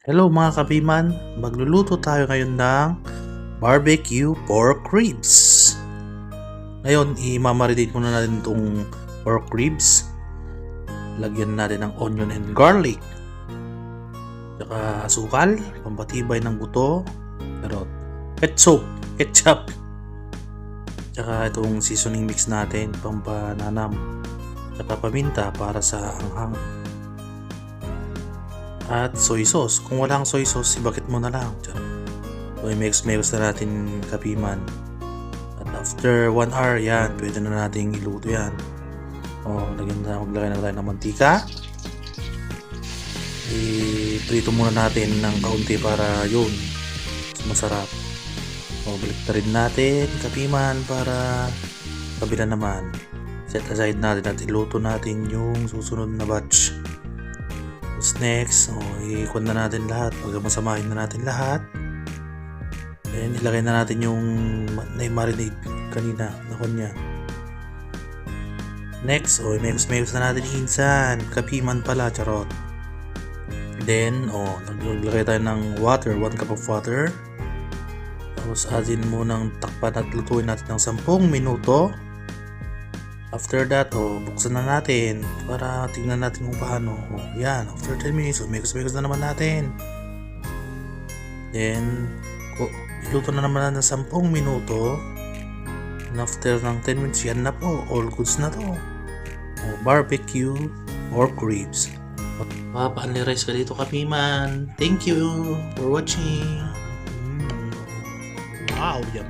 Hello mga kabiman, magluluto tayo ngayon ng barbecue pork ribs. Ngayon, i-marinate muna natin itong pork ribs. Lagyan natin ng onion and garlic. Tsaka asukal, pampatibay ng buto. Karot, ketchup. Tsaka itong seasoning mix natin, pampananam. Tsaka paminta para sa anghang. At soy sauce. Kung walang soy sauce, ibakit mo na lang. So, i-mix na natin kapiman. At after 1 hour, yan, pwede na natin iluto yan. Maglagay na tayo ng mantika. I-prito muna natin ng kaunti para yun, masarap. Balik na rin natin kapiman para kabila naman. Set aside natin at iluto natin yung susunod na batch. Next, ikon na natin lahat. Pag masamahin na natin lahat, then ilagay na natin yung na-marinate kanina na kanya. Next, i-mix na natin insan. Kapiman pala, charot. Then, naglagay tayo ng water, 1 cup of water. Tapos atin munang takpan at lutuin natin ng 10 minuto. After that, buksan na natin para tingnan natin kung paano. Yan, after 10 minutes, mix na naman natin. Then, iluto na naman natin 10 minuto. And after ng 10 minutes, yan na po. All goods na to. Barbecue pork ribs. Mapapa-unli-rice ka dito, kapiman. Thank you for watching. Wow, yum.